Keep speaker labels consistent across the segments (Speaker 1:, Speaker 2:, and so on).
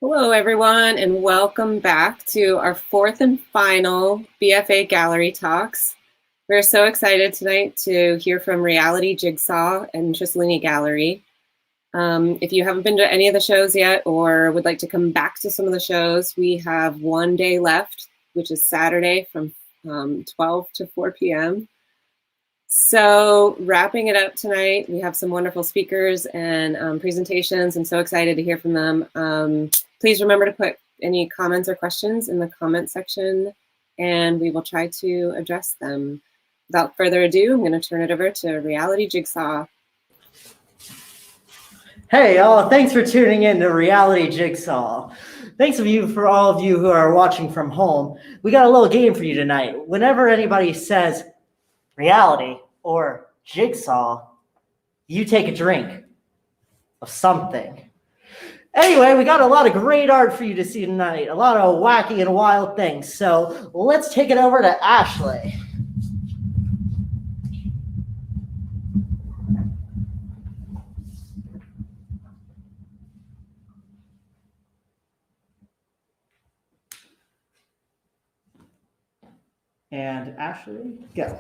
Speaker 1: Hello, everyone, and welcome back to our fourth and final BFA Gallery Talks. We're so excited tonight to hear from Reality Jigsaw and Trisolini Gallery. If you haven't been to any of the shows yet or would like to come back to some of the shows, we have one day left, which is Saturday from 12 to 4 p.m. So wrapping it up tonight, we have some wonderful speakers and presentations. I'm so excited to hear from them. Please remember to put any comments or questions in the comment section, and we will try to address them. Without further ado, I'm going to turn it over to Reality Jigsaw.
Speaker 2: Hey, all, thanks for tuning in to Reality Jigsaw. Thanks for all of you who are watching from home. We got a little game for you tonight. Whenever anybody says reality or jigsaw, you take a drink of something. Anyway, we got a lot of great art for you to see tonight, a lot of wacky and wild things. So let's take it over to Ashley. And Ashley, go.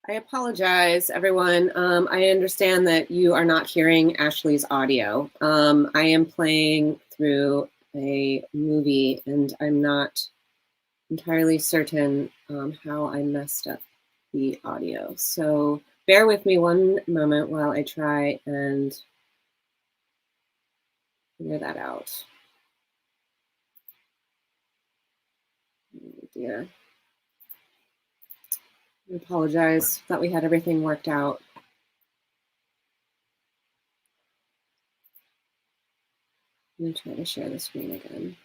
Speaker 1: I apologize, everyone. I understand that you are not hearing Ashley's audio. I am playing through a movie, and I'm not entirely certain how I messed up the audio. So bear with me one moment while I try and figure that out. Oh dear. I apologize. Thought we had everything worked out. I'm going to try to share the screen again.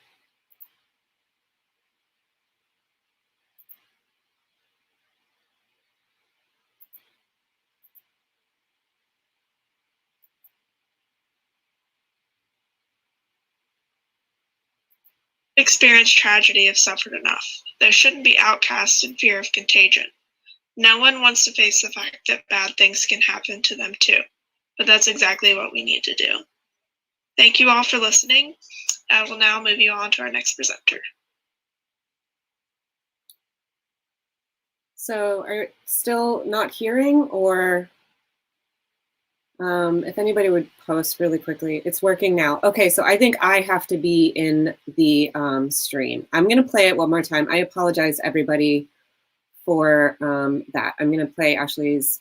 Speaker 3: Experienced tragedy have suffered enough. There shouldn't be outcasts in fear of contagion. No one wants to face the fact that bad things can happen to them too, but that's exactly what we need to do. Thank you all for listening. I will now move you on to our next presenter.
Speaker 1: So are you still not hearing, or if anybody would post really quickly? It's working now. Okay, so I think I have to be in the stream. I'm going to play it one more time. I apologize, everybody, for that. I'm going to play Ashley's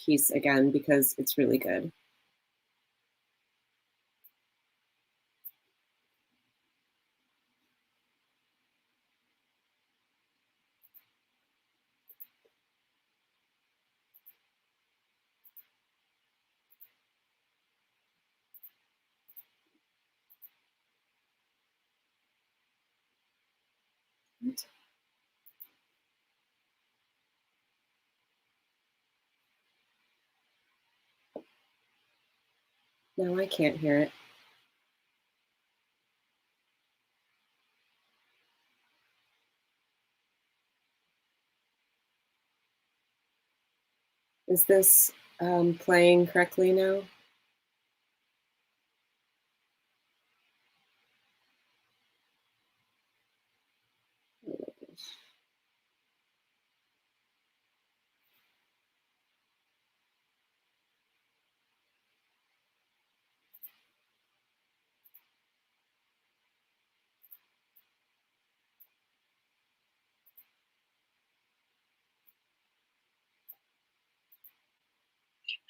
Speaker 1: piece again because it's really good. No, I can't hear it. Is this playing correctly now?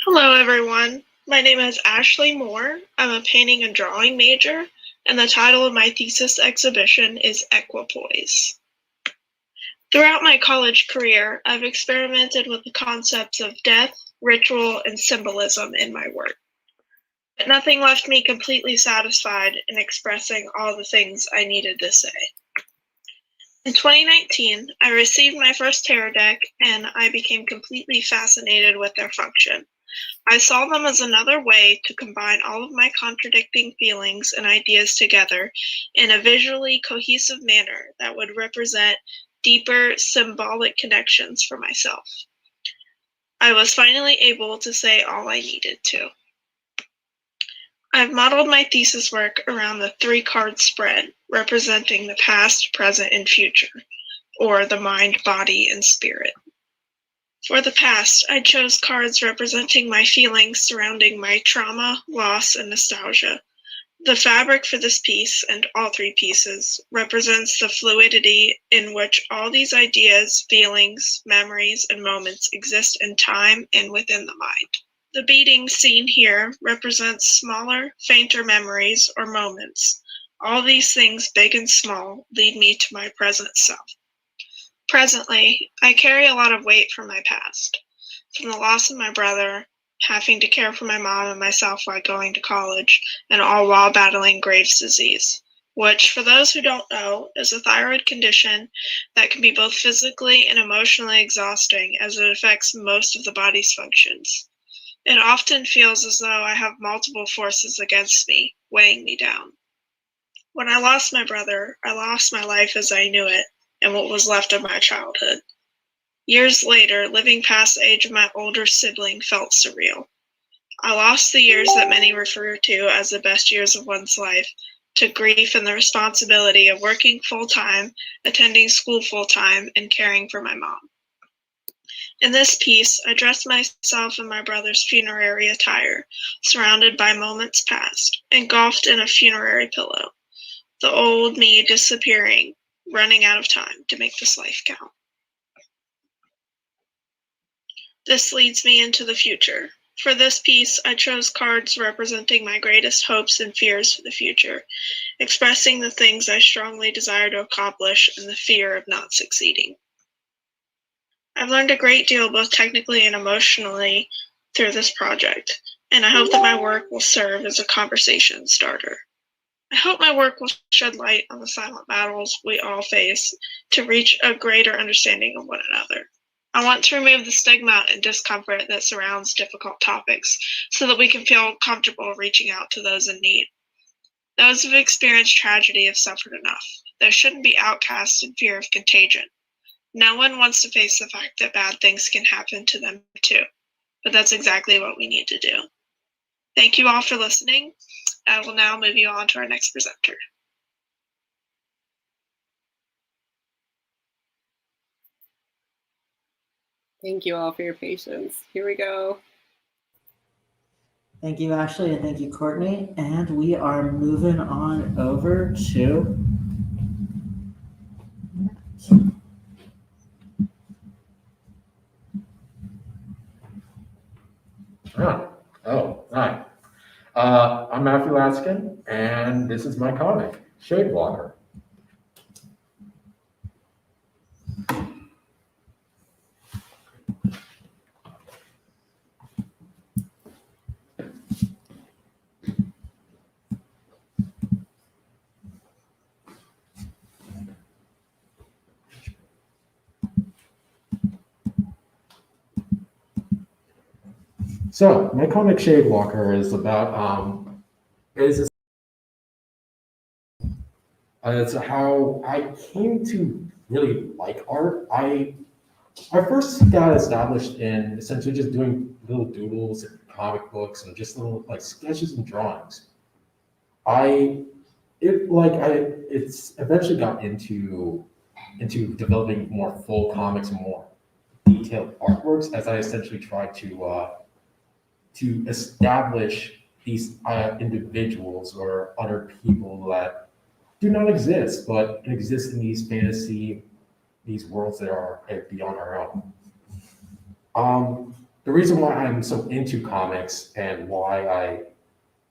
Speaker 3: Hello, everyone. My name is Ashley Moore. I'm a painting and drawing major, and the title of my thesis exhibition is Equipoise. Throughout my college career, I've experimented with the concepts of death, ritual, and symbolism in my work. But nothing left me completely satisfied in expressing all the things I needed to say. In 2019, I received my first tarot deck, and I became completely fascinated with their function. I saw them as another way to combine all of my contradicting feelings and ideas together in a visually cohesive manner that would represent deeper symbolic connections for myself. I was finally able to say all I needed to. I've modeled my thesis work around the 3-card spread, representing the past, present, and future, or the mind, body, and spirit. For the past, I chose cards representing my feelings surrounding my trauma, loss, and nostalgia. The fabric for this piece, and all 3 pieces, represents the fluidity in which all these ideas, feelings, memories, and moments exist in time and within the mind. The beating seen here represents smaller, fainter memories or moments. All these things, big and small, lead me to my present self. Presently, I carry a lot of weight from my past, from the loss of my brother, having to care for my mom and myself while going to college, and all while battling Graves' disease, which, for those who don't know, is a thyroid condition that can be both physically and emotionally exhausting as it affects most of the body's functions. It often feels as though I have multiple forces against me, weighing me down. When I lost my brother, I lost my life as I knew it, and what was left of my childhood. Years later, living past the age of my older sibling felt surreal. I lost the years that many refer to as the best years of one's life to grief and the responsibility of working full-time, attending school full-time, and caring for my mom. In this piece, I dressed myself in my brother's funerary attire, surrounded by moments past, engulfed in a funerary pillow. The old me disappearing, running out of time to make this life count. This leads me into the future. For this piece, I chose cards representing my greatest hopes and fears for the future, expressing the things I strongly desire to accomplish and the fear of not succeeding. I've learned a great deal both technically and emotionally through this project, and I hope that my work will serve as a conversation starter. I hope my work will shed light on the silent battles we all face to reach a greater understanding of one another. I want to remove the stigma and discomfort that surrounds difficult topics so that we can feel comfortable reaching out to those in need. Those who've experienced tragedy have suffered enough. There shouldn't be outcasts in fear of contagion. No one wants to face the fact that bad things can happen to them too, but that's exactly what we need to do. Thank you all for listening. I will now move you on to our next presenter.
Speaker 1: Thank you all for your patience. Here we go.
Speaker 2: Thank you, Ashley, and thank you, Courtney. And we are moving on over to
Speaker 4: Hi. I'm Matthew Laskin, and this is my comic, Shadewalker. So my comic Shadewalker is about it's how I came to really like art. I first got established in essentially just doing little doodles and comic books and just little like sketches and drawings. It's eventually got into developing more full comics and more detailed artworks as I essentially tried to establish these individuals or other people that do not exist, but exist in these worlds that are beyond our own. The reason why I'm so into comics and why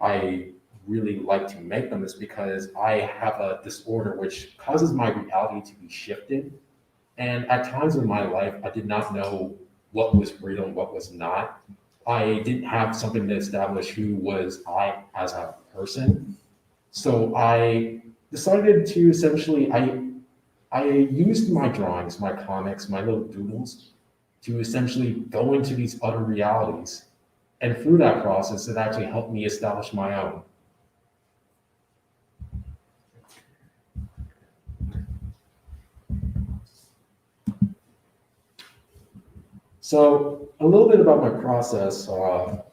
Speaker 4: I really like to make them is because I have a disorder which causes my reality to be shifted. And at times in my life, I did not know what was real and what was not. I didn't have something to establish who was I as a person. So I decided to I used my drawings, my comics, my little doodles to essentially go into these other realities. And through that process, it actually helped me establish my own. So a little bit about my process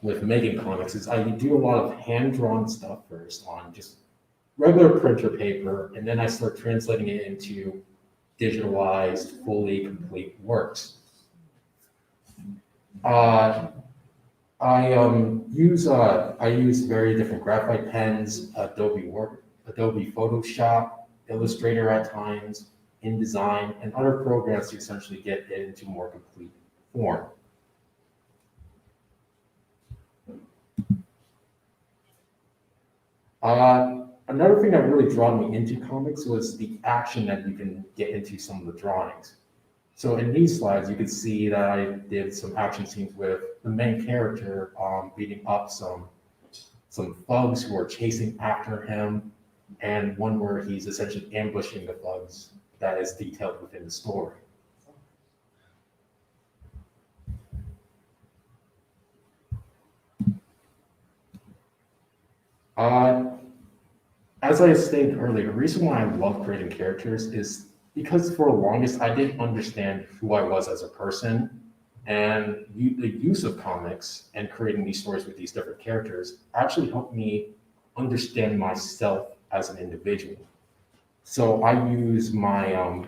Speaker 4: with making comics is I do a lot of hand-drawn stuff first on just regular printer paper, and then I start translating it into digitalized, fully complete works. I use very different graphite pens, Adobe Photoshop, Illustrator at times, InDesign, and other programs to essentially get it into more complete form. Another thing that really drew me into comics was the action that you can get into some of the drawings. So in these slides, you can see that I did some action scenes with the main character beating up some thugs who are chasing after him, and one where he's essentially ambushing the thugs that is detailed within the story. As I stated earlier, the reason why I love creating characters is because for the longest I didn't understand who I was as a person, and the use of comics and creating these stories with these different characters actually helped me understand myself as an individual. So I use my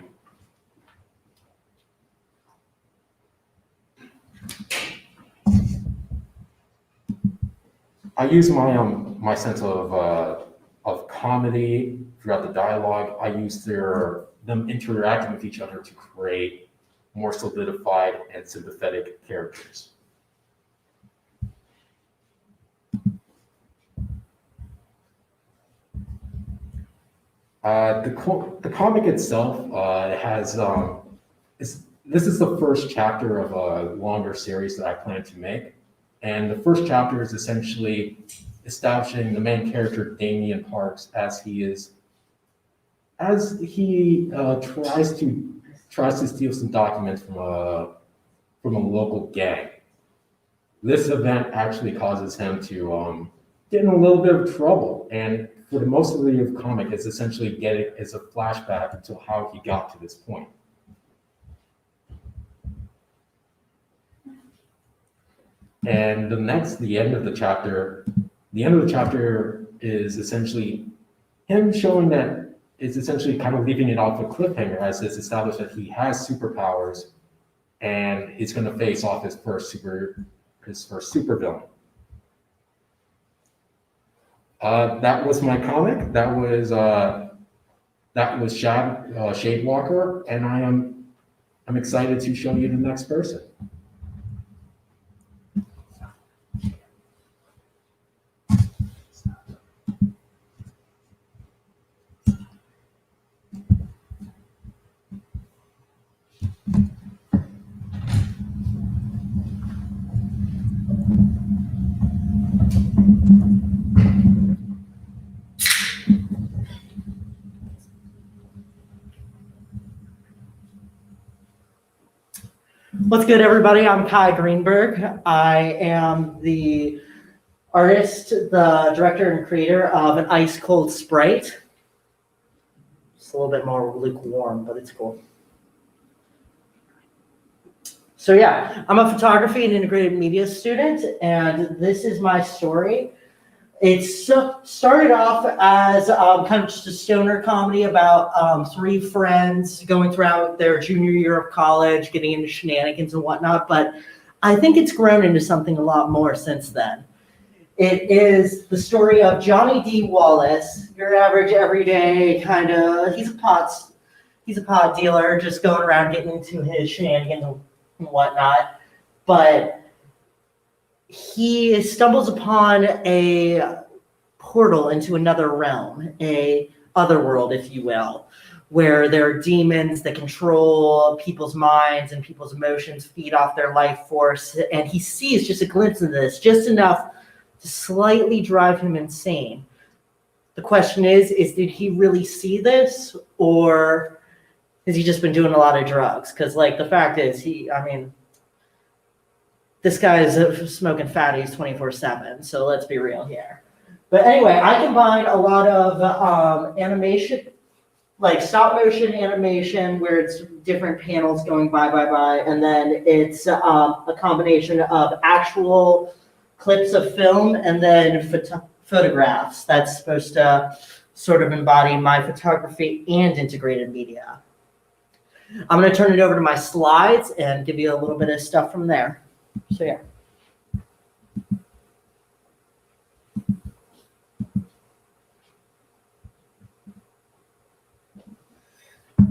Speaker 4: my sense of comedy throughout the dialogue. I use them interacting with each other to create more solidified and sympathetic characters. The comic itself has this is the first chapter of a longer series that I plan to make, and the first chapter is essentially establishing the main character Damien Parks as he tries to steal some documents from a local gang. This event actually causes him to get in a little bit of trouble, and for the most of the comic, it's essentially it's a flashback to how he got to this point. And the end of the chapter is essentially him showing that it's essentially kind of leaving it off a cliffhanger as it's established that he has superpowers, and he's going to face off his first supervillain. That was my comic. That was Shadewalker, and I'm excited to show you the next person.
Speaker 2: What's good, everybody? I'm Kai Greenberg. I am the artist, the director, and creator of an ice cold Sprite. It's a little bit more lukewarm, but it's cool. So yeah, I'm a photography and integrated media student, and this is my story. It started off as kind of just a stoner comedy about three friends going throughout their junior year of college, getting into shenanigans and whatnot, but I think it's grown into something a lot more since then. It is the story of Johnny D. Wallace, your average everyday kind of, he's a pot dealer just going around getting into his shenanigans and whatnot, but he stumbles upon a portal into another realm, a otherworld, if you will, where there are demons that control people's minds and people's emotions, feed off their life force, and he sees just a glimpse of this, just enough to slightly drive him insane. The question is did he really see this, or has he just been doing a lot of drugs? Because, like, the fact is, this guy is smoking fatties 24/7, so let's be real here. But anyway, I combine a lot of animation, like stop motion animation, where it's different panels going by, and then it's a combination of actual clips of film and then photographs. That's supposed to sort of embody my photography and integrated media. I'm going to turn it over to my slides and give you a little bit of stuff from there. So yeah.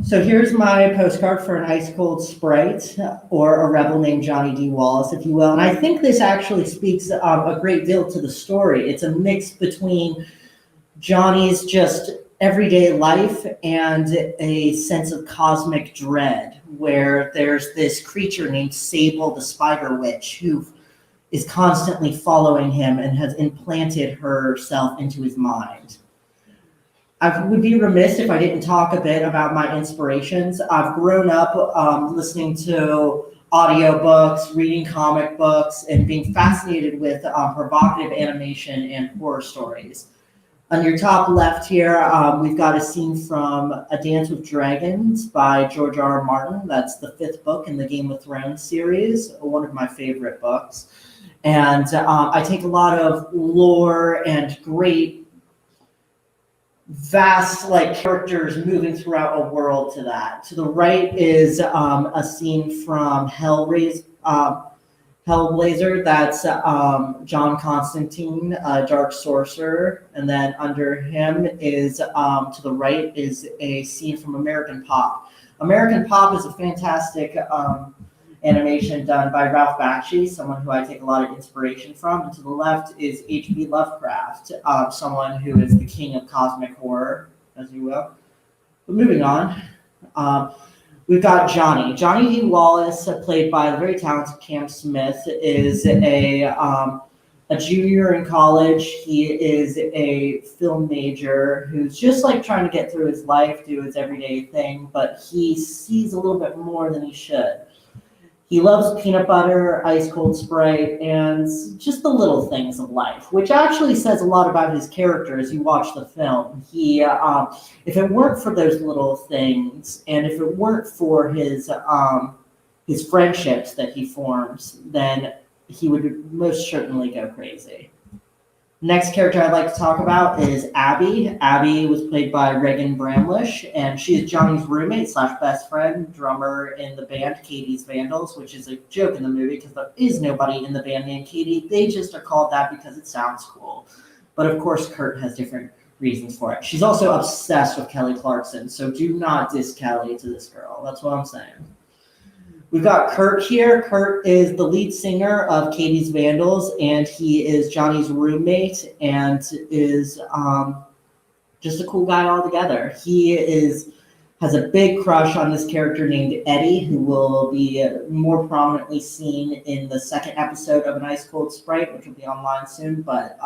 Speaker 2: So here's my postcard for an ice cold Sprite, or a rebel named Johnny D. Wallace, if you will. And I think this actually speaks a great deal to the story. It's a mix between Johnny's just everyday life and a sense of cosmic dread, where there's this creature named Sable the Spider Witch who is constantly following him and has implanted herself into his mind. I would be remiss if I didn't talk a bit about my inspirations. I've grown up listening to audiobooks, reading comic books, and being fascinated with provocative animation and horror stories. On your top left here, we've got a scene from A Dance with Dragons by George R.R. Martin. That's the 5th book in the Game of Thrones series, one of my favorite books. And I take a lot of lore and great, vast characters moving throughout a world to that. To the right is a scene from Hellblazer. That's John Constantine, Dark Sorcerer, and then under him is to the right is a scene from American Pop. American Pop is a fantastic animation done by Ralph Bakshi, someone who I take a lot of inspiration from. And to the left is H.P. Lovecraft, someone who is the king of cosmic horror, as you will. But moving on, we've got Johnny. Johnny D. Wallace, played by the very talented Cam Smith, is a junior in college. He is a film major who's just like trying to get through his life, do his everyday thing, but he sees a little bit more than he should. He loves peanut butter, ice cold Sprite, and just the little things of life, which actually says a lot about his character as you watch the film. If it weren't for those little things, and if it weren't for his friendships that he forms, then he would most certainly go crazy. Next character I'd like to talk about is Abby. Abby was played by Regan Bramlish, and she is Johnny's roommate / best friend, drummer in the band Katie's Vandals, which is a joke in the movie because there is nobody in the band named Katie. They just are called that because it sounds cool. But of course, Kurt has different reasons for it. She's also obsessed with Kelly Clarkson, so do not diss Kelly to this girl. That's what I'm saying. We've got Kurt here. Kurt is the lead singer of Katie's Vandals, and he is Johnny's roommate and is just a cool guy altogether. He has a big crush on this character named Eddie, who will be more prominently seen in the second episode of An Ice Cold Sprite, which will be online soon, but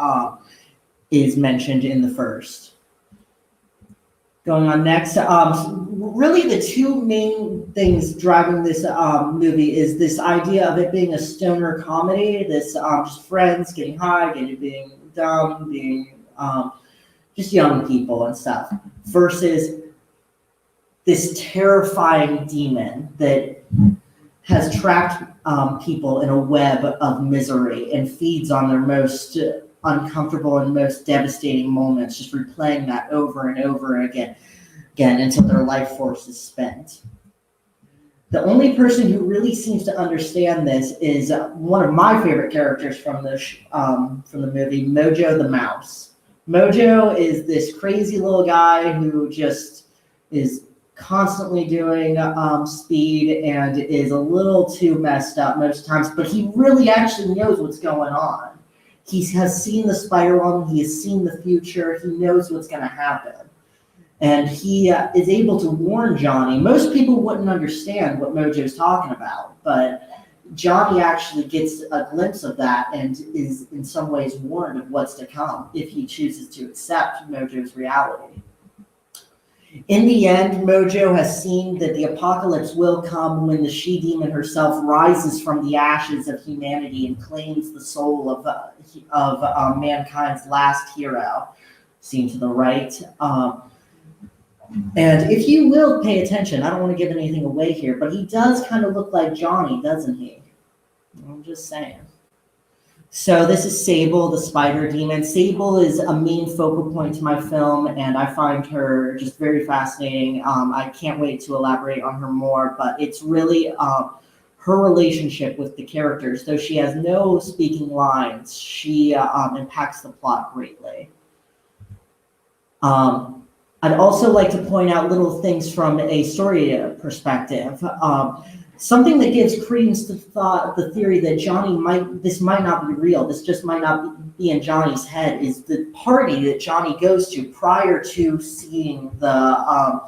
Speaker 2: is mentioned in the first. Going on next, really the two main things driving this movie is this idea of it being a stoner comedy, this just friends getting high, being dumb, being just young people and stuff, versus this terrifying demon that has trapped people in a web of misery and feeds on their most uncomfortable and most devastating moments, just replaying that over and over again until their life force is spent. The only person who really seems to understand this is one of my favorite characters from the movie, Mojo the Mouse. Mojo is this crazy little guy who just is constantly doing speed and is a little too messed up most times, but he really actually knows what's going on. He has seen the Spider Woman. He has seen the future. He knows what's going to happen. And he is able to warn Johnny. Most people wouldn't understand what Mojo's talking about, but Johnny actually gets a glimpse of that and is in some ways warned of what's to come if he chooses to accept Mojo's reality. In the end, Mojo has seen that the apocalypse will come when the she-demon herself rises from the ashes of humanity and claims the soul of mankind's last hero, seen to the right. And if you will pay attention, I don't want to give anything away here, but he does kind of look like Johnny, doesn't he? I'm just saying. So this is Sable, the spider demon. Sable is a main focal point to my film, and I find her just very fascinating. I can't wait to elaborate on her more, but it's really her relationship with the characters. Though she has no speaking lines, she impacts the plot greatly. I'd also like to point out little things from a story perspective. Something that gives credence to the theory that this might not be real, this just might not be in Johnny's head, is the party that Johnny goes to prior to seeing the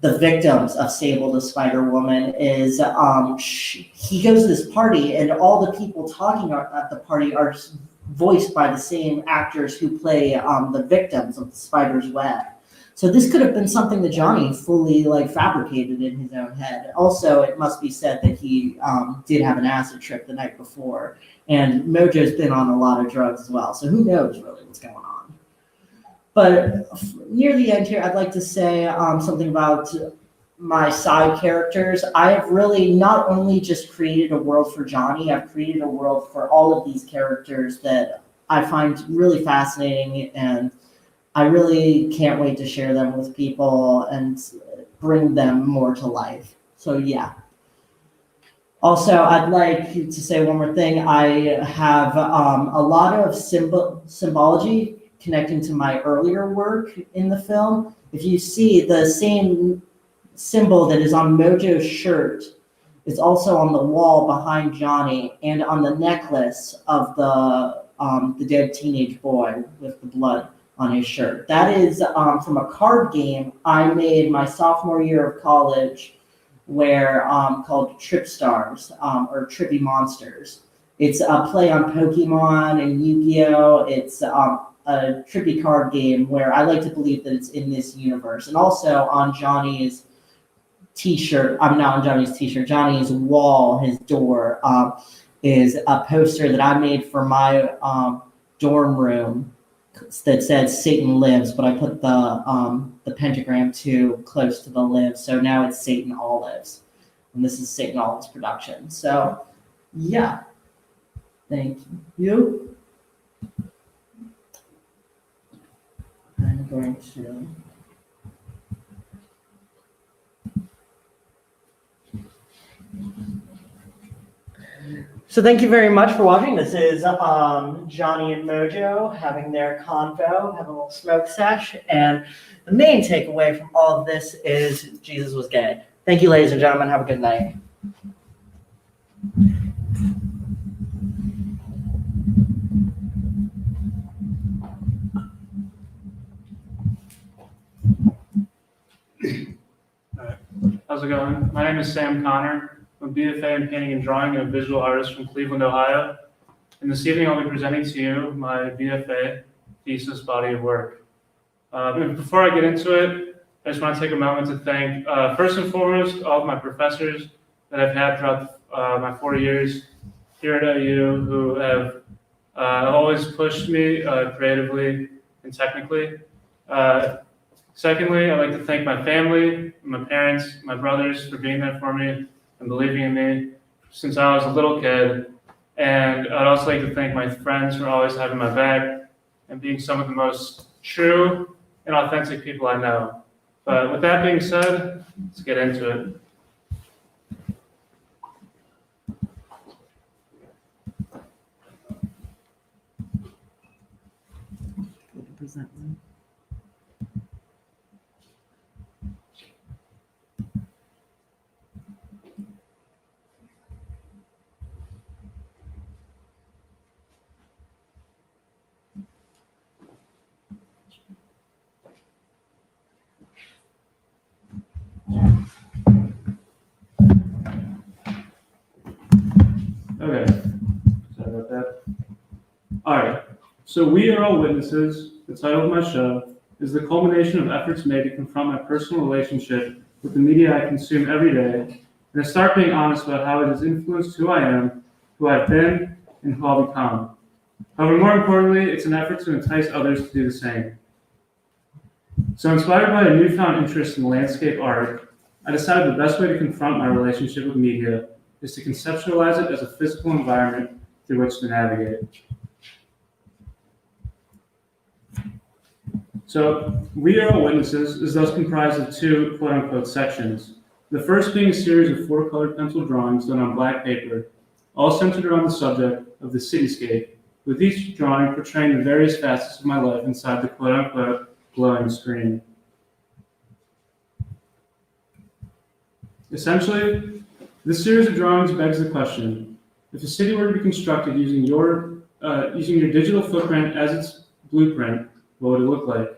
Speaker 2: victims of Sable the Spider Woman. Is he goes to this party and all the people talking at the party are voiced by the same actors who play the victims of the spider's web. So this could have been something that Johnny fully fabricated in his own head. Also, it must be said that he did have an acid trip the night before, and Mojo's been on a lot of drugs as well. So who knows really what's going on? But near the end here, I'd like to say something about my side characters. I have really not only just created a world for Johnny, I've created a world for all of these characters that I find really fascinating, and I really can't wait to share them with people and bring them more to life. So yeah. Also, I'd like to say one more thing. I have a lot of symbology connecting to my earlier work in the film. If you see, the same symbol that is on Mojo's shirt is also on the wall behind Johnny and on the necklace of the dead teenage boy with the blood on his shirt. That is from a card game I made my sophomore year of college, where called Trip Stars or Trippy Monsters. It's a play on Pokemon and Yu-Gi-Oh! It's a trippy card game where I like to believe that it's in this universe. And also on Johnny's t-shirt, I'm not on Johnny's t-shirt, Johnny's wall, his door, is a poster that I made for my dorm room that says Satan lives, but I put the pentagram too close to the live, so now it's Satan all lives. And this is Satan Olive's production. So yeah. Thank you. I'm going to So thank you very much for watching. This is Johnny and Mojo having their convo, having a little smoke sesh, and the main takeaway from all of this is Jesus was gay. Thank you, ladies and gentlemen. Have a good night.
Speaker 5: How's it going? My name is Sam Connor. I'm a BFA in painting and drawing and a visual artist from Cleveland, Ohio. And this evening I'll be presenting to you my BFA thesis body of work. Before I get into it, I just want to take a moment to thank, first and foremost, all of my professors that I've had throughout my 4 years here at OU who have always pushed me creatively and technically. Secondly, I'd like to thank my family, my parents, my brothers for being there for me and believing in me since I was a little kid. And I'd also like to thank my friends for always having my back and being some of the most true and authentic people I know. But with that being said, let's get into it. Okay, sorry about that. All right, so We Are All Witnesses, the title of my show, is the culmination of efforts made to confront my personal relationship with the media I consume every day, and to start being honest about how it has influenced who I am, who I've been, and who I'll become. However, more importantly, it's an effort to entice others to do the same. So inspired by a newfound interest in landscape art, I decided the best way to confront my relationship with media is to conceptualize it as a physical environment through which to navigate. So, We Are All Witnesses is thus comprised of two quote-unquote sections. The first being a series of 4 colored pencil drawings done on black paper, all centered around the subject of the cityscape, with each drawing portraying the various facets of my life inside the quote-unquote glowing screen. Essentially, this series of drawings begs the question: if a city were to be constructed using your digital footprint as its blueprint, what would it look like?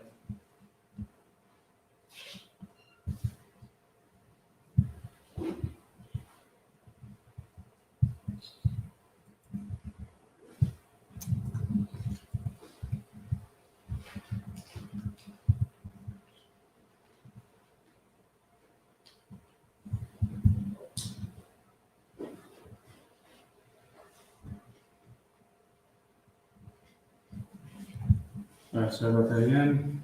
Speaker 5: All right, sorry about that again.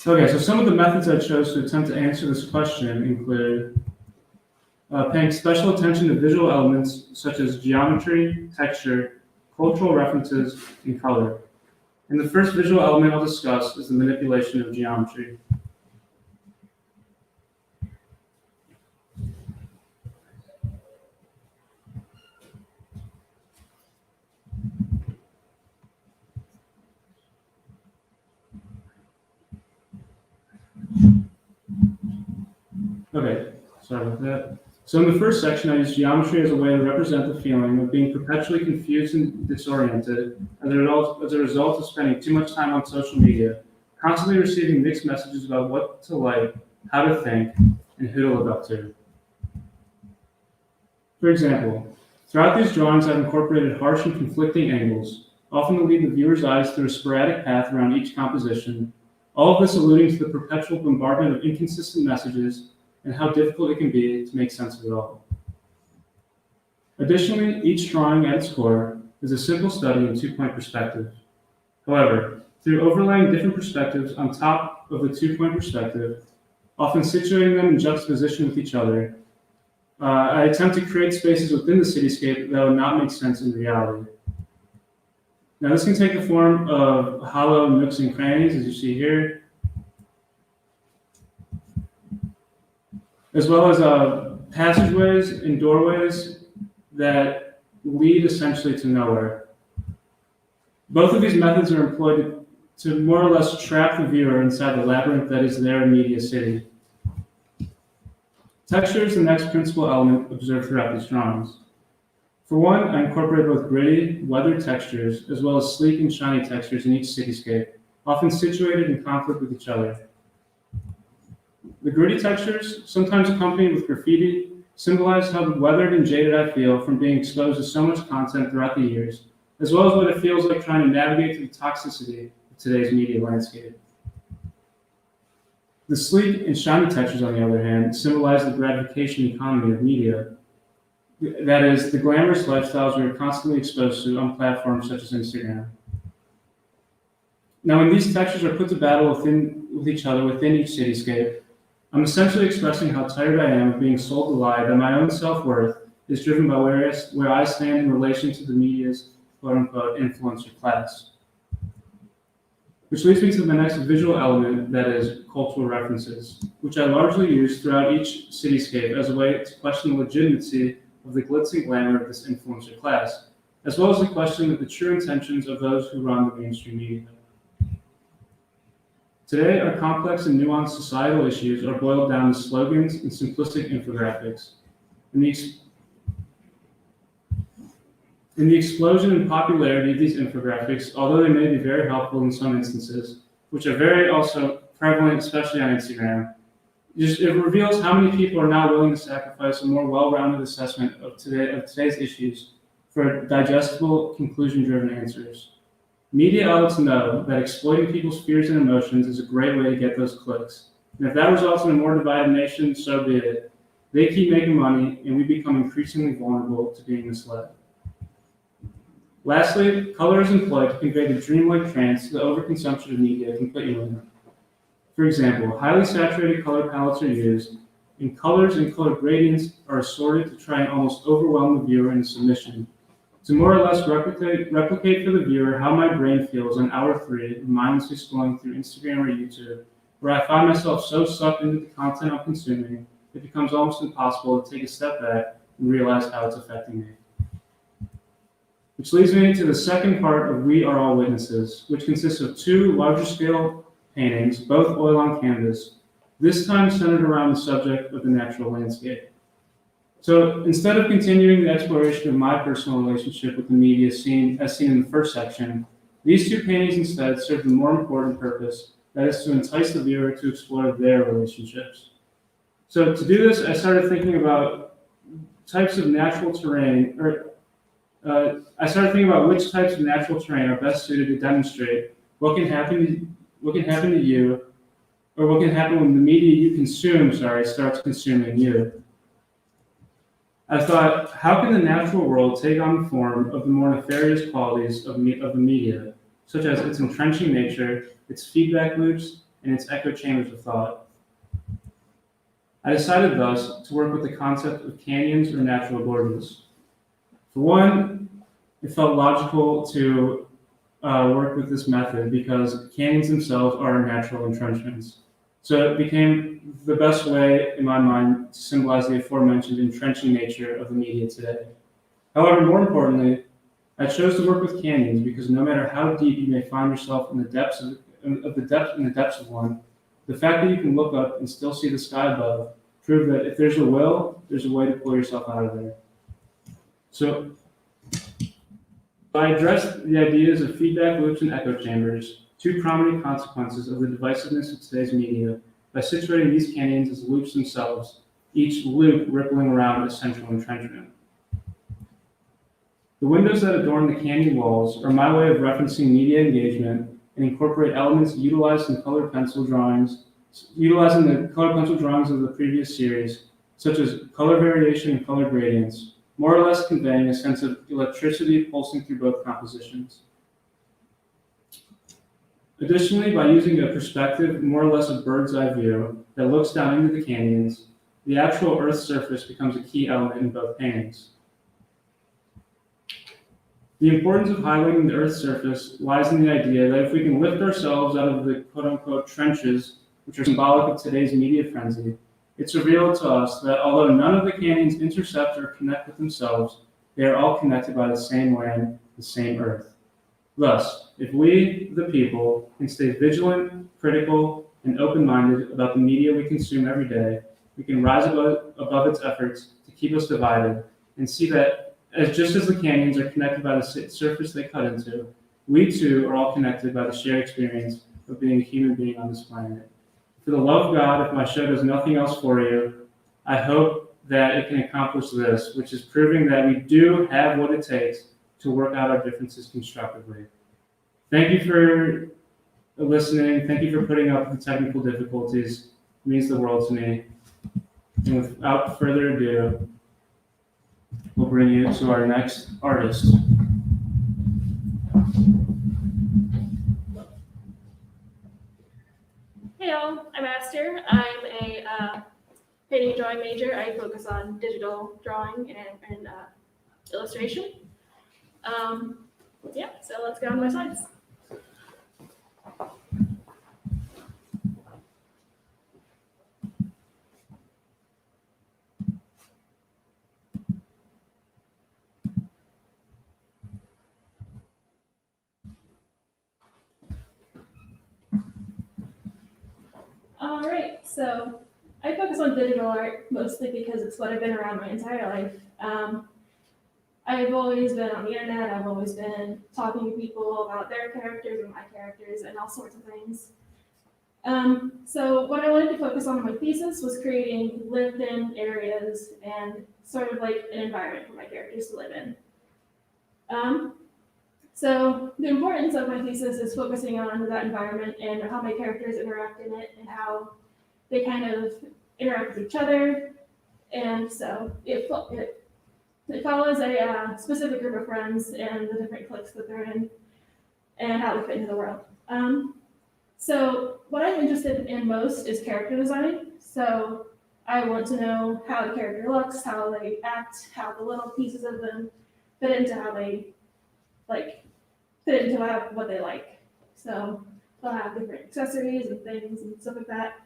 Speaker 5: Okay, so some of the methods I chose to attempt to answer this question include paying special attention to visual elements such as geometry, texture, cultural references, and color. And the first visual element I'll discuss is the manipulation of geometry. Okay, sorry about that. So in the first section, I use geometry as a way to represent the feeling of being perpetually confused and disoriented as a result of spending too much time on social media, constantly receiving mixed messages about what to like, how to think, and who to look up to. For example, throughout these drawings I've incorporated harsh and conflicting angles, often to lead the viewer's eyes through a sporadic path around each composition, all of this alluding to the perpetual bombardment of inconsistent messages and how difficult it can be to make sense of it all. Additionally, each drawing at its core is a simple study in two-point perspective. However, through overlaying different perspectives on top of the two-point perspective, often situating them in juxtaposition with each other, I attempt to create spaces within the cityscape that would not make sense in reality. Now, this can take the form of hollow nooks and crannies, as you see here, as well as passageways and doorways that lead essentially to nowhere. Both of these methods are employed to more or less trap the viewer inside the labyrinth that is their media city. Texture is the next principal element observed throughout these drawings. For one, I incorporate both gritty, weathered textures, as well as sleek and shiny textures in each cityscape, often situated in conflict with each other. The gritty textures, sometimes accompanied with graffiti, symbolize how weathered and jaded I feel from being exposed to so much content throughout the years, as well as what it feels like trying to navigate through the toxicity of today's media landscape. The sleek and shiny textures, on the other hand, symbolize the gratification economy of media. That is, the glamorous lifestyles we are constantly exposed to on platforms such as Instagram. Now, when these textures are put to battle with each other within each cityscape, I'm essentially expressing how tired I am of being sold the lie that my own self-worth is driven by where I stand in relation to the media's quote-unquote influencer class. Which leads me to the next visual element, that is cultural references, which I largely use throughout each cityscape as a way to question the legitimacy of the glitz and glamour of this influencer class, as well as the question of the true intentions of those who run the mainstream media. Today, our complex and nuanced societal issues are boiled down to slogans and simplistic infographics. In the explosion in popularity of these infographics, although they may be very helpful in some instances, which are very also prevalent, especially on Instagram, it reveals how many people are now willing to sacrifice a more well-rounded assessment of today's issues for digestible, conclusion-driven answers. Media outlets know that exploiting people's fears and emotions is a great way to get those clicks. And if that results in a more divided nation, so be it. They keep making money, and we become increasingly vulnerable to being misled. Lastly, color is employed to convey the dreamlike trance the overconsumption of media can put you in. For example, highly saturated color palettes are used, and colors and color gradients are assorted to try and almost overwhelm the viewer into submission, to more or less replicate for the viewer how my brain feels on hour 3 of mindlessly scrolling through Instagram or YouTube, where I find myself so sucked into the content I'm consuming, it becomes almost impossible to take a step back and realize how it's affecting me. Which leads me to the second part of We Are All Witnesses, which consists of 2 larger scale paintings, both oil on canvas, this time centered around the subject of the natural landscape. So instead of continuing the exploration of my personal relationship with the media as seen in the first section, these 2 paintings instead serve the more important purpose, that is to entice the viewer to explore their relationships. So to do this, I started thinking about types of natural terrain, I started thinking about which types of natural terrain are best suited to demonstrate what can happen to you, or what can happen when the media you consume, starts consuming you. I thought, how can the natural world take on the form of the more nefarious qualities of the media, such as its entrenching nature, its feedback loops, and its echo chambers of thought? I decided thus to work with the concept of canyons or natural gorges. For one, it felt logical to work with this method because canyons themselves are natural entrenchments. So it became the best way, in my mind, to symbolize the aforementioned entrenching nature of the media today. However, more importantly, I chose to work with canyons because no matter how deep you may find yourself in the depths of one, the fact that you can look up and still see the sky above prove that if there's a will, there's a way to pull yourself out of there. So I addressed the ideas of feedback loops and echo chambers, two prominent consequences of the divisiveness of today's media, by situating these canyons as loops themselves, each loop rippling around a central entrenchment. The windows that adorn the canyon walls are my way of referencing media engagement and incorporate elements utilizing the colored pencil drawings of the previous series, such as color variation and color gradients, more or less conveying a sense of electricity pulsing through both compositions. Additionally, by using a perspective, more or less a bird's eye view, that looks down into the canyons, the actual Earth's surface becomes a key element in both paintings. The importance of highlighting the Earth's surface lies in the idea that if we can lift ourselves out of the quote-unquote trenches, which are symbolic of today's media frenzy, it's revealed to us that although none of the canyons intercept or connect with themselves, they are all connected by the same land, the same Earth. Thus, if we, the people, can stay vigilant, critical, and open-minded about the media we consume every day, we can rise above its efforts to keep us divided and see that just as the canyons are connected by the surface they cut into, we too are all connected by the shared experience of being a human being on this planet. For the love of God, if my show does nothing else for you, I hope that it can accomplish this, which is proving that we do have what it takes to work out our differences constructively. Thank you for listening. Thank you for putting up with the technical difficulties. It means the world to me. And without further ado, we'll bring you to our next artist.
Speaker 6: Hey y'all, I'm Aster. I'm a painting and drawing major. I focus on digital drawing and illustration. Yeah, so let's get on to my slides. All right, so I focus on digital art mostly because it's what I've been around my entire life. I've always been on the internet. I've always been talking to people about their characters and my characters and all sorts of things. So what I wanted to focus on in my thesis was creating lived-in areas and sort of like an environment for my characters to live in. So the importance of my thesis is focusing on that environment and how my characters interact in it and how they kind of interact with each other. And so it follows a specific group of friends and the different cliques that they're in and how they fit into the world. So what I'm interested in most is character design. So I want to know how the character looks, how they act, how the little pieces of them fit into how they fit into what they like. So they'll have different accessories and things and stuff like that.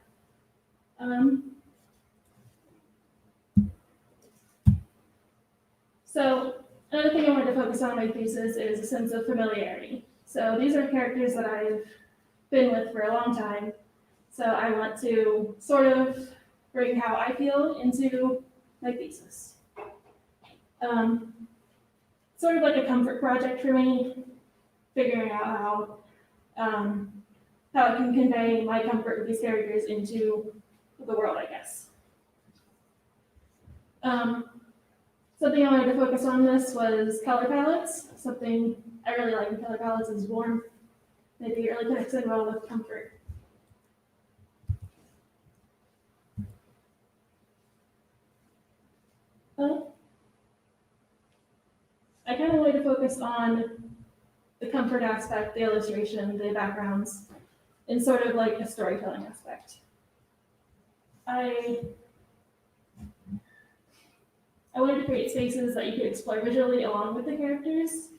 Speaker 6: So another thing I wanted to focus on in my thesis is a sense of familiarity. So these are characters that I've been with for a long time. So I want to sort of bring how I feel into my thesis. Sort of like a comfort project for me, figuring out how I can convey my comfort with these characters into the world, I guess. Something I wanted to focus on this was color palettes. Something I really like in color palettes is warmth. I think it really connects in well with comfort. I kind of wanted to focus on the comfort aspect, the illustration, the backgrounds, and sort of like a storytelling aspect. I wanted to create spaces that you could explore visually along with the characters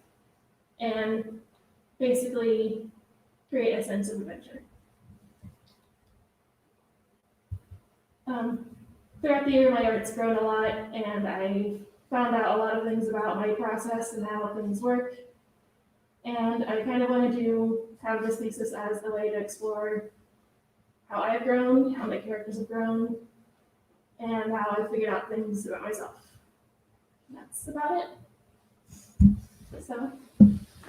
Speaker 6: and basically create a sense of adventure. Throughout the year, my art's grown a lot, and I found out a lot of things about my process and how things work. And I kind of wanted to have this thesis as a way to explore how I've grown, how my characters have grown, and how I figured out things about myself. And that's about it. So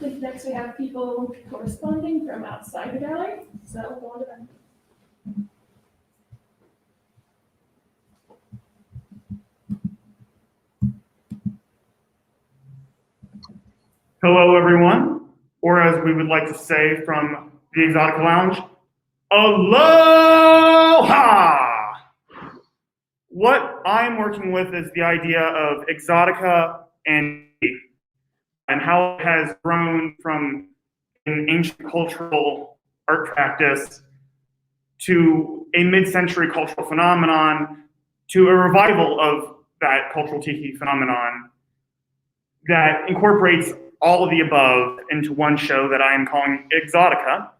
Speaker 6: Next, we have people corresponding from outside the gallery, so we'll go on to them.
Speaker 7: Hello, everyone, or as we would like to say from the Exotica Lounge, aloha! What I'm working with is the idea of Exotica and how it has grown from an ancient cultural art practice to a mid-century cultural phenomenon to a revival of that cultural tiki phenomenon that incorporates all of the above into one show that I am calling Exotica.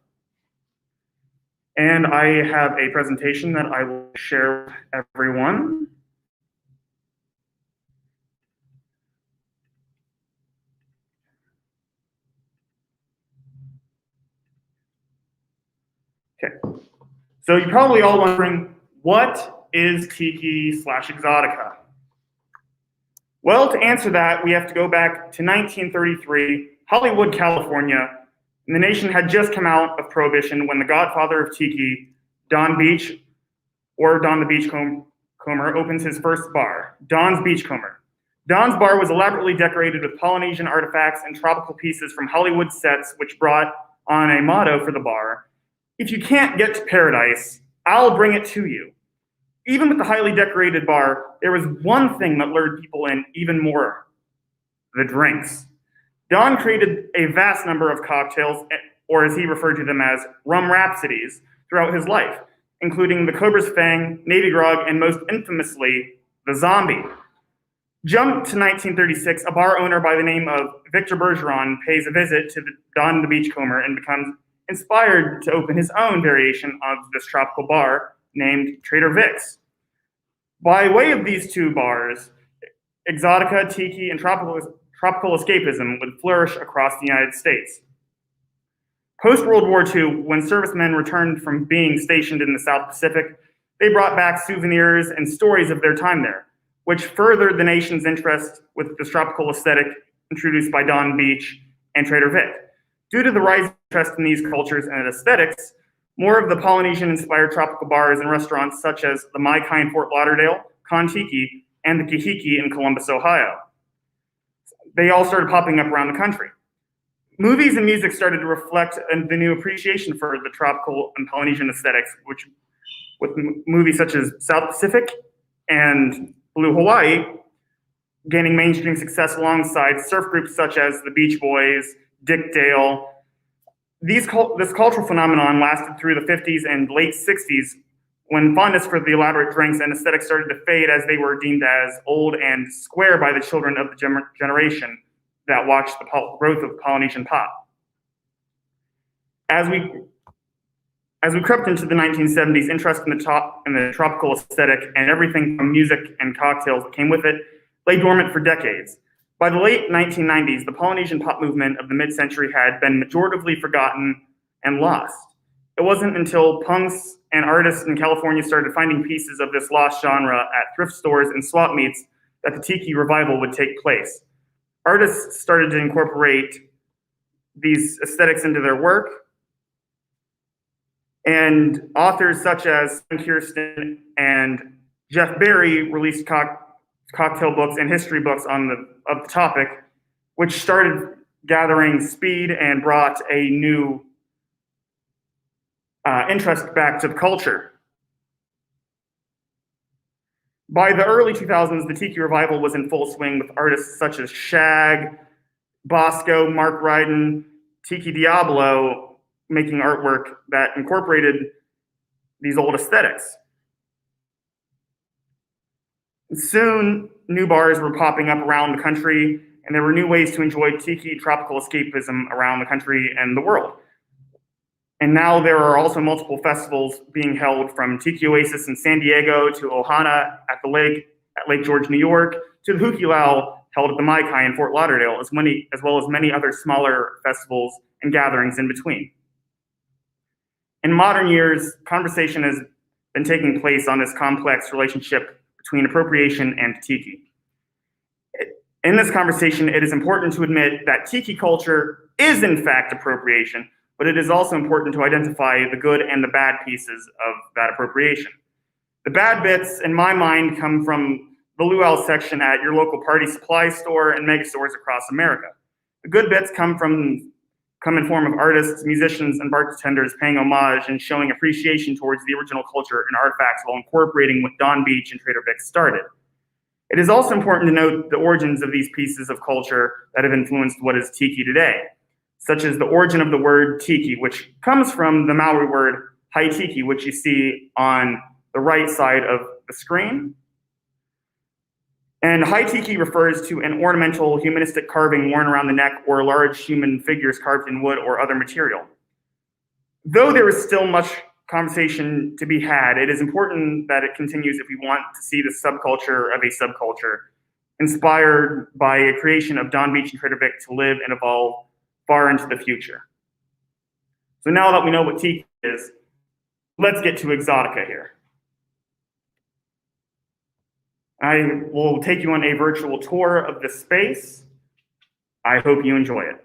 Speaker 7: And I have a presentation that I will share with everyone. Okay, so you're probably all wondering, what is Tiki/Exotica? Well, to answer that, we have to go back to 1933, Hollywood, California, and the nation had just come out of Prohibition when the godfather of Tiki, Don Beach, or Don the Beachcomber, opens his first bar, Don's Beachcomber. Don's bar was elaborately decorated with Polynesian artifacts and tropical pieces from Hollywood sets, which brought on a motto for the bar: if you can't get to paradise, I'll bring it to you. Even with the highly decorated bar, there was one thing that lured people in even more: the drinks. Don created a vast number of cocktails, or as he referred to them as rum rhapsodies, throughout his life, including the Cobra's Fang, Navy Grog, and most infamously, the Zombie. Jump to 1936, a bar owner by the name of Victor Bergeron pays a visit to Don the Beachcomber and becomes inspired to open his own variation of this tropical bar named Trader Vic's. By way of these two bars, Exotica, Tiki, and tropical escapism would flourish across the United States. Post-World War II, when servicemen returned from being stationed in the South Pacific, they brought back souvenirs and stories of their time there, which furthered the nation's interest with this tropical aesthetic introduced by Don Beach and Trader Vic. Due to the rising interest in these cultures and aesthetics, more of the Polynesian-inspired tropical bars and restaurants such as the Mai Kai in Fort Lauderdale, Kon-Tiki, and the Kahiki in Columbus, Ohio. They all started popping up around the country. Movies and music started to reflect the new appreciation for the tropical and Polynesian aesthetics, which with movies such as South Pacific and Blue Hawaii gaining mainstream success alongside surf groups such as the Beach Boys, Dick Dale. This cultural phenomenon lasted through the 50s and late 60s, when fondness for the elaborate drinks and aesthetics started to fade as they were deemed as old and square by the children of the generation that watched the growth of Polynesian pop. As we crept into the 1970s, interest in the tropical aesthetic and everything from music and cocktails that came with it lay dormant for decades. By the late 1990s, the Polynesian pop movement of the mid-century had been majoritively forgotten and lost. It wasn't until punks and artists in California started finding pieces of this lost genre at thrift stores and swap meets that the Tiki revival would take place. Artists started to incorporate these aesthetics into their work, and authors such as Kirsten and Jeff Berry released cocktail books and history books of the topic, which started gathering speed and brought a new interest back to the culture. By the early 2000s, the Tiki revival was in full swing with artists such as Shag, Bosco, Mark Ryden, Tiki Diablo making artwork that incorporated these old aesthetics. Soon, new bars were popping up around the country, and there were new ways to enjoy Tiki tropical escapism around the country and the world. And now there are also multiple festivals being held, from Tiki Oasis in San Diego to Ohana at Lake George, New York, to the Hukilau held at the Mai Kai in Fort Lauderdale, as well as many other smaller festivals and gatherings in between. In modern years, conversation has been taking place on this complex relationship between appropriation and Tiki. In this conversation, it is important to admit that Tiki culture is in fact appropriation, but it is also important to identify the good and the bad pieces of that appropriation. The bad bits, in my mind, come from the luau section at your local party supply store and mega stores across America. The good bits come in form of artists, musicians, and bartenders paying homage and showing appreciation towards the original culture and artifacts while incorporating what Don Beach and Trader Vic's started. It is also important to note the origins of these pieces of culture that have influenced what is tiki today, such as the origin of the word tiki, which comes from the Maori word haitiki, which you see on the right side of the screen. And haitiki refers to an ornamental humanistic carving worn around the neck or large human figures carved in wood or other material. Though there is still much conversation to be had, it is important that it continues if we want to see the subculture of a subculture, inspired by a creation of Don Beach and Trader Vic to live and evolve far into the future. So now that we know what tiki is, let's get to Exotica here. I will take you on a virtual tour of the space. I hope you enjoy it.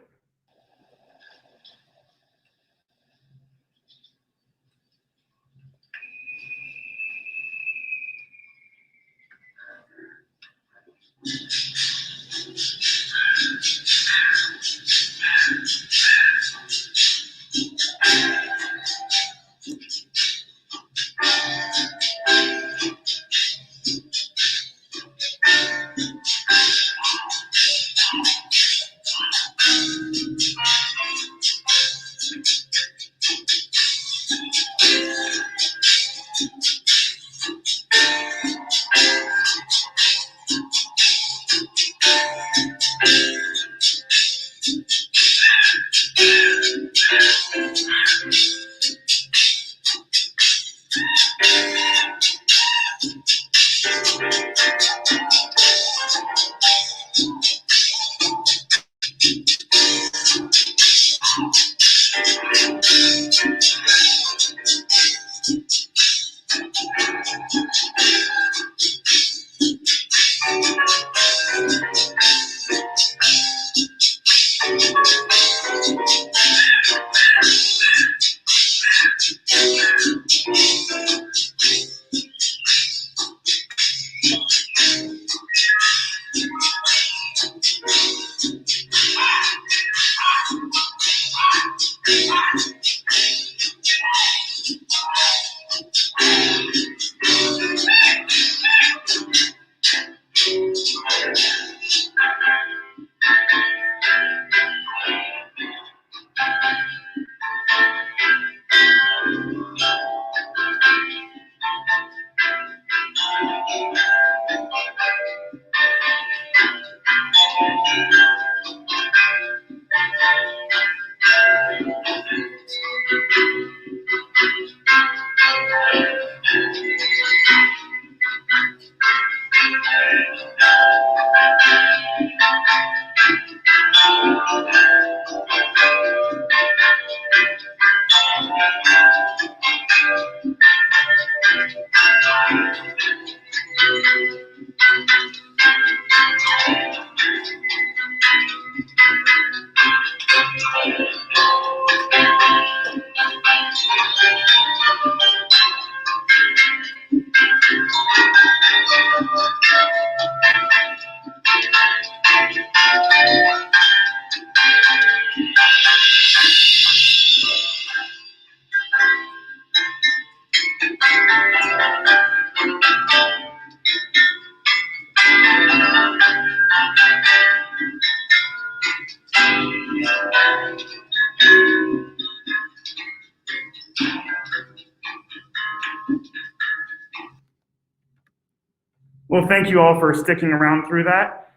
Speaker 7: Well, thank you all for sticking around through that.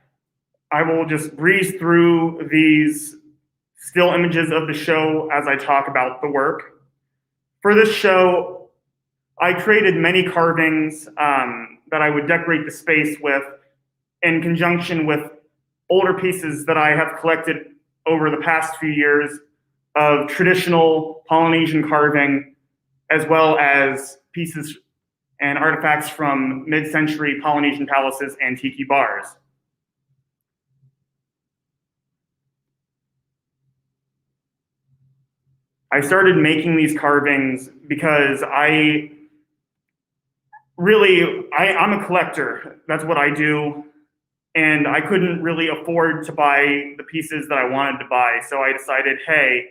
Speaker 7: I will just breeze through these still images of the show as I talk about the work. For this show, I created many carvings that I would decorate the space with in conjunction with older pieces that I have collected over the past few years of traditional Polynesian carving, as well as pieces and artifacts from mid-century Polynesian palaces and tiki bars. I started making these carvings because I'm a collector. That's what I do. And I couldn't really afford to buy the pieces that I wanted to buy. So I decided, hey,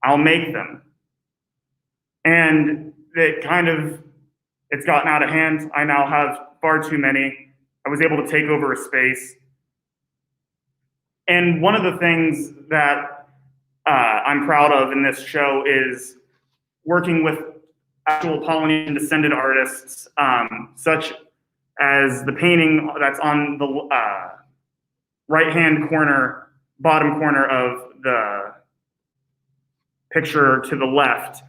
Speaker 7: I'll make them. And it's gotten out of hand. I now have far too many. I was able to take over a space. And one of the things that I'm proud of in this show is working with actual Polynesian descended artists, such as the painting that's on the right-hand corner, bottom corner of the picture to the left.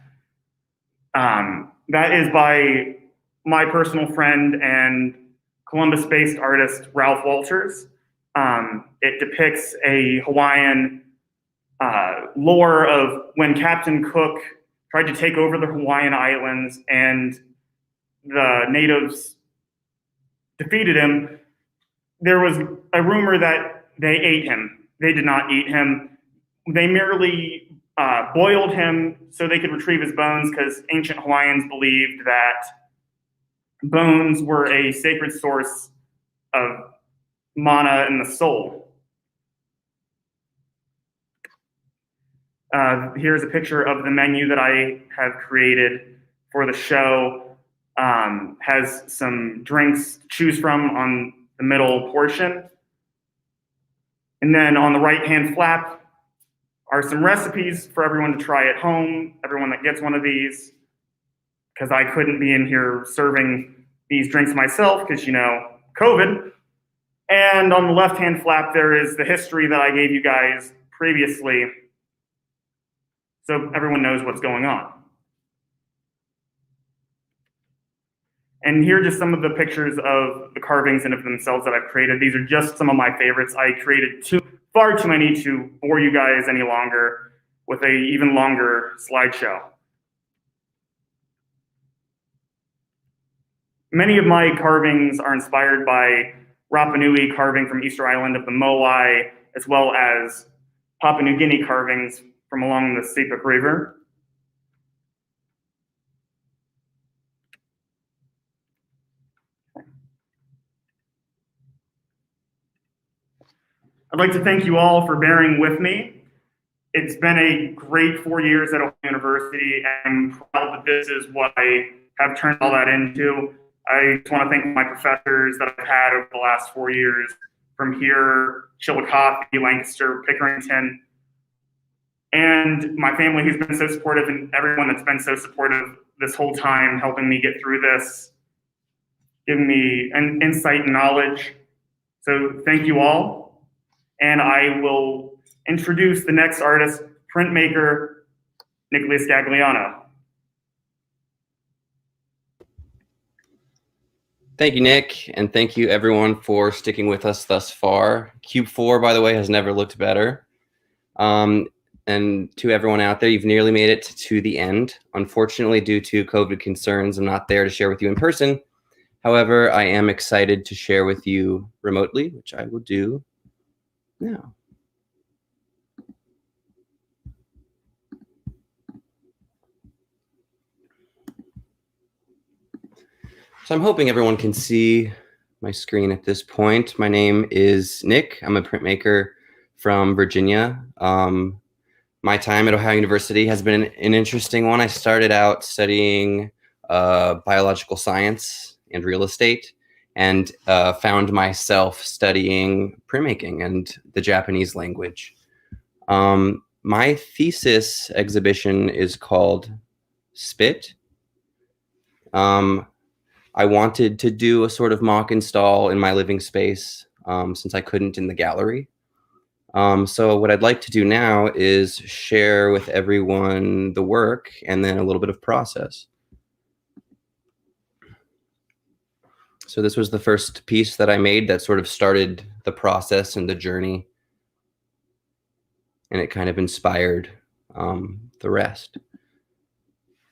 Speaker 7: That is by my personal friend and Columbus-based artist, Ralph Walters. It depicts a Hawaiian lore of when Captain Cook tried to take over the Hawaiian Islands and the natives defeated him. There was a rumor that they ate him. They did not eat him. They merely boiled him so they could retrieve his bones, because ancient Hawaiians believed that bones were a sacred source of mana in the soul. Here's a picture of the menu that I have created for the show. Has some drinks to choose from on the middle portion. And then on the right-hand flap are some recipes for everyone to try at home, everyone that gets one of these, because I couldn't be in here serving these drinks myself because, COVID. And on the left-hand flap, there is the history that I gave you guys previously, so everyone knows what's going on. And here are just some of the pictures of the carvings and of themselves that I've created. These are just some of my favorites. I created far too many to bore you guys any longer with an even longer slideshow. Many of my carvings are inspired by Rapa Nui carving from Easter Island of the Moai, as well as Papua New Guinea carvings from along the Sepik River. I'd like to thank you all for bearing with me. It's been a great 4 years at Ohio University, and I'm proud that this is what I have turned all that into. I just want to thank my professors that I've had over the last 4 years, from here, Chillicothe, Lancaster, Pickerington, and my family who's been so supportive, and everyone that's been so supportive this whole time, helping me get through this, giving me an insight and knowledge. So thank you all. And I will introduce the next artist, printmaker, Nicholas Gagliano.
Speaker 8: Thank you, Nick, and thank you everyone for sticking with us thus far. Cube 4, by the way, has never looked better. And to everyone out there, you've nearly made it to the end. Unfortunately, due to COVID concerns, I'm not there to share with you in person. However, I am excited to share with you remotely, which I will do now. So I'm hoping everyone can see my screen at this point. My name is Nick. I'm a printmaker from Virginia. My time at Ohio University has been an interesting one. I started out studying biological science and real estate, and found myself studying printmaking and the Japanese language. My thesis exhibition is called Spit. I wanted to do a sort of mock install in my living space since I couldn't in the gallery. So what I'd like to do now is share with everyone the work and then a little bit of process. So this was the first piece that I made that sort of started the process and the journey. And it kind of inspired the rest.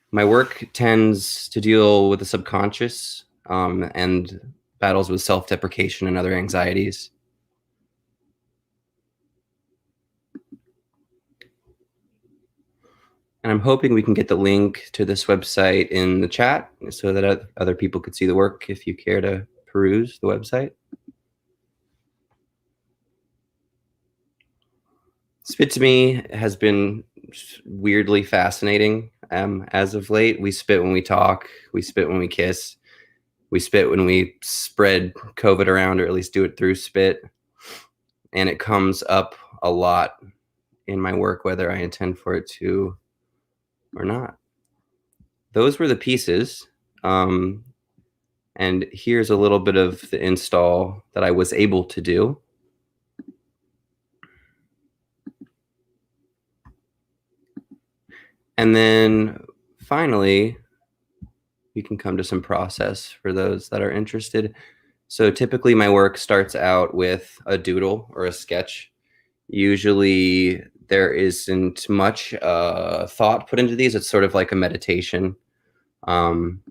Speaker 8: My work tends to deal with the subconscious and battles with self-deprecation and other anxieties. And I'm hoping we can get the link to this website in the chat so that other people could see the work if you care to peruse the website. Spit to me has been weirdly fascinating as of late. We spit when we talk, we spit when we kiss, we spit when we spread COVID around, or at least do it through spit. And it comes up a lot in my work, whether I intend for it to or not. Those were the pieces. And here's a little bit of the install that I was able to do. And then finally, we can come to some process for those that are interested. So typically my work starts out with a doodle or a sketch. Usually there isn't much thought put into these. It's sort of like a meditation. Then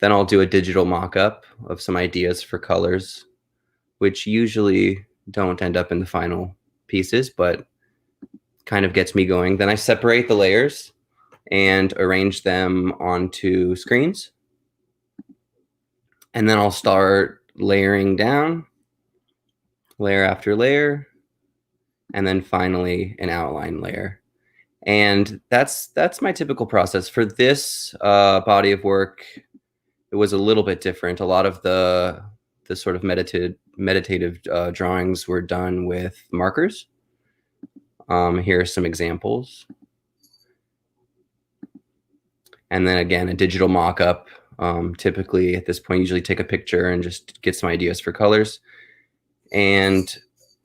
Speaker 8: I'll do a digital mock-up of some ideas for colors, which usually don't end up in the final pieces, but kind of gets me going. Then I separate the layers and arrange them onto screens. And then I'll start layering down, layer after layer, and then finally an outline layer. And that's my typical process. For this body of work, it was a little bit different. A lot of the sort of meditative drawings were done with markers. Here are some examples. And then again, a digital mock-up. Typically at this point, usually take a picture and just get some ideas for colors. And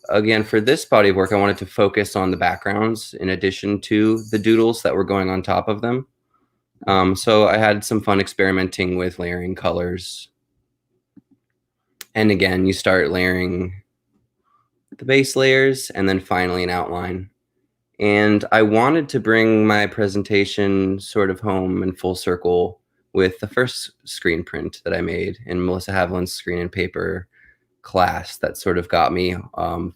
Speaker 8: again, for this body of work, I wanted to focus on the backgrounds in addition to the doodles that were going on top of them. So I had some fun experimenting with layering colors. And again, you start layering the base layers and then finally an outline. And I wanted to bring my presentation sort of home in full circle with the first screen print that I made in Melissa Haviland's screen and paper class that sort of got me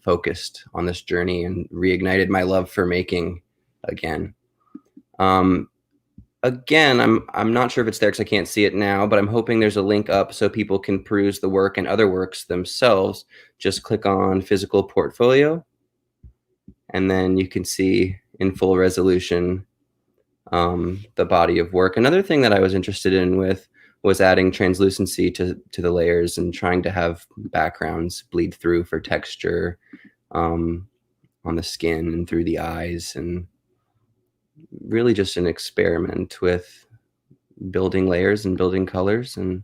Speaker 8: focused on this journey and reignited my love for making again. Again, I'm not sure if it's there because I can't see it now, but I'm hoping there's a link up so people can peruse the work and other works themselves. Just click on physical portfolio, and then you can see in full resolution the body of work. Another thing that I was interested in was adding translucency to the layers and trying to have backgrounds bleed through for texture on the skin and through the eyes, and really just an experiment with building layers and building colors and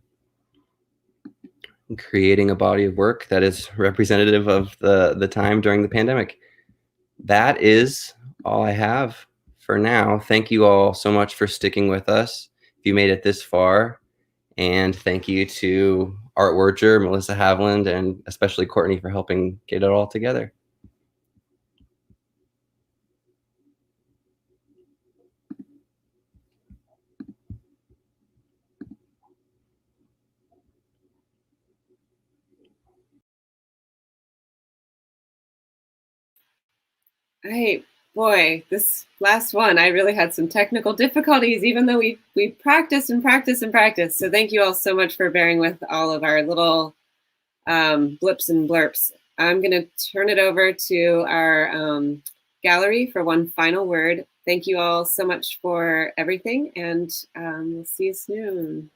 Speaker 8: creating a body of work that is representative of the time during the pandemic. That is all I have for now. Thank you all so much for sticking with us if you made it this far. And thank you to Art Werger, Melissa Haviland, and especially Courtney for helping get it all together.
Speaker 1: Boy, this last one, I really had some technical difficulties, even though we practiced and practiced and practiced. So thank you all so much for bearing with all of our little blips and blurps. I'm going to turn it over to our gallery for one final word. Thank you all so much for everything, and we'll see you soon.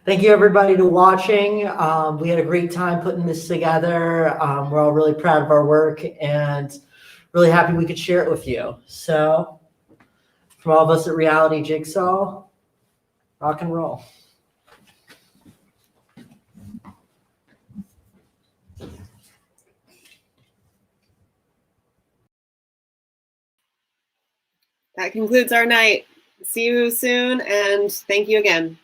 Speaker 2: Thank you, everybody, to watching. We had a great time putting this together. We're all really proud of our work and really happy we could share it with you. So from all of us at Reality Jigsaw, rock and roll.
Speaker 1: That concludes our night. See you soon, and thank you again.